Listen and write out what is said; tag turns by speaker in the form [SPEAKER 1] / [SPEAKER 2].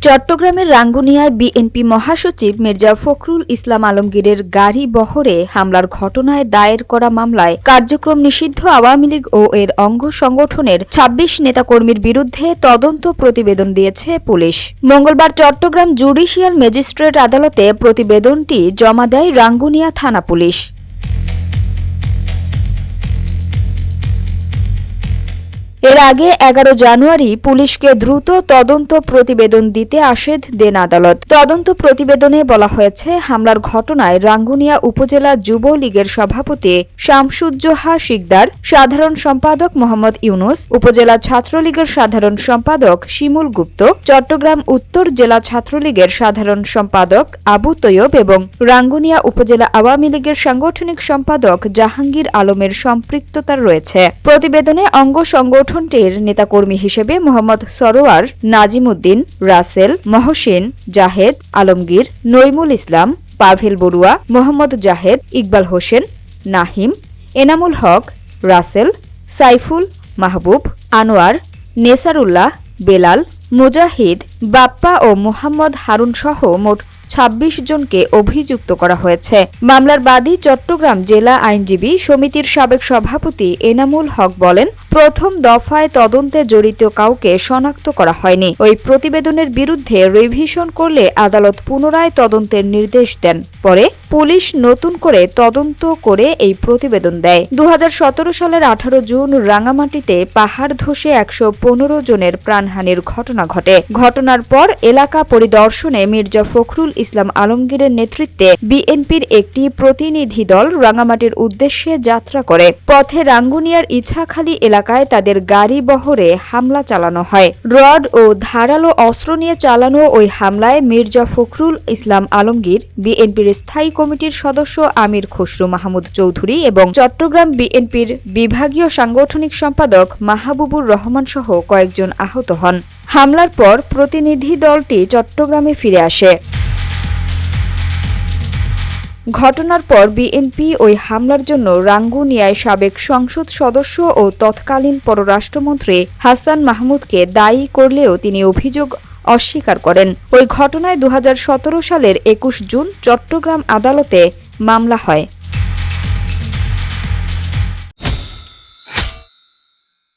[SPEAKER 1] চট্টগ্রামের রাঙ্গুনিয়ায় বিএনপি মহাসচিব মির্জা ফখরুল ইসলাম আলমগীরের গাড়ি বহরে হামলার ঘটনায় দায়ের করা মামলায় কার্যক্রম নিষিদ্ধ আওয়ামী লীগ ও এর অঙ্গ সংগঠনের ২৬ নেতাকর্মীর বিরুদ্ধে তদন্ত প্রতিবেদন দিয়েছে পুলিশ। মঙ্গলবার চট্টগ্রাম জুডিশিয়াল ম্যাজিস্ট্রেট আদালতে প্রতিবেদনটি জমা দেয় রাঙ্গুনিয়া থানা পুলিশ। এর আগে ১১ জানুয়ারি পুলিশকে দ্রুত তদন্ত প্রতিবেদন দিতে আদেশ দেন আদালত। তদন্ত প্রতিবেদনে বলা হয়েছে, হামলার ঘটনায় রাঙ্গুনিয়া উপজেলা যুবলীগের সভাপতি শামসুজ্জোহা শিকদার, সাধারণ সম্পাদক মোহাম্মদ ইউনুস, উপজেলা ছাত্রলীগের সাধারণ সম্পাদক শিমুল গুপ্ত, চট্টগ্রাম উত্তর জেলা ছাত্রলীগের সাধারণ সম্পাদক আবু তৈয়ব এবং রাঙ্গুনিয়া উপজেলা আওয়ামী লীগের সাংগঠনিক সম্পাদক জাহাঙ্গীর আলমের সম্পৃক্ততা রয়েছে। প্রতিবেদনে অঙ্গ সংগঠনটির নেতাকর্মী হিসেবে মোহাম্মদ সরোয়ার, নাজিম উদ্দিন, রাসেল, মহসিন, জাহেদ, আলমগীর, নইমুল ইসলাম, পাভেল বড়ুয়া, মোহাম্মদ জাহেদ, ইকবাল হোসেন, নাহিম, এনামুল হক, রাসেল, সাইফুল, মাহবুব, আনোয়ার, নেসারুল্লাহ, বেলাল, মুজাহিদ, বাপ্পা ও মোহাম্মদ হারুন সহ মোট ২৬ জনকে অভিযুক্ত করা হয়েছে। মামলার বাদী চট্টগ্রাম জেলা আইনজীবী সমিতির সাবেক সভাপতি এনামুল হক বলেন, প্রথম দফায় তদন্তে জড়িত কাউকে শনাক্ত করা হয়নি। ওই প্রতিবেদনের বিরুদ্ধে রিভিশন করলে আদালত পুনরায় তদন্তের নির্দেশ দেন। পরে পুলিশ নতুন করে তদন্ত করে এই প্রতিবেদন দেয়। ২০১৭ সালের ১৮ জুন রাঙামাটিতে পাহাড় ধসে ১১৫ জনের প্রাণহানির ঘটনা ঘটে। ঘটনার পর এলাকা পরিদর্শনে মির্জা ফখরুল ইসলাম আলমগীরের নেতৃত্বে বিএনপির একটি প্রতিনিধি দল রাঙামাটির উদ্দেশ্যে যাত্রা করে। পথে রাঙ্গুনিয়ার ইছাখালী এলাকায় তাদের গাড়ি বহরে হামলা চালানো হয়। রড ও ধারালো অস্ত্র নিয়ে চালানো ওই হামলায় মির্জা ফখরুল ইসলাম আলমগীর, বিএনপির স্থায়ী কমিটির সদস্য আমির খসরু মাহমুদ চৌধুরী এবং চট্টগ্রাম বিএনপির বিভাগীয় সাংগঠনিক সম্পাদক মাহবুবুর রহমান সহ কয়েকজন আহত হন। হামলার পর প্রতিনিধি দলটি চট্টগ্রামে ফিরে আসে। ঘটনার পর বিএনপি ওই হামলার জন্য রাঙ্গুনিয়ায় সাবেক সংসদ সদস্য ও তৎকালীন পররাষ্ট্রমন্ত্রী হাসান মাহমুদকে দায়ী করলেও তিনি অভিযোগ অস্বীকার করেন। ওই ঘটনায় ২০১৭ সালের ২১ জুন চট্টগ্রাম আদালতে মামলা হয়।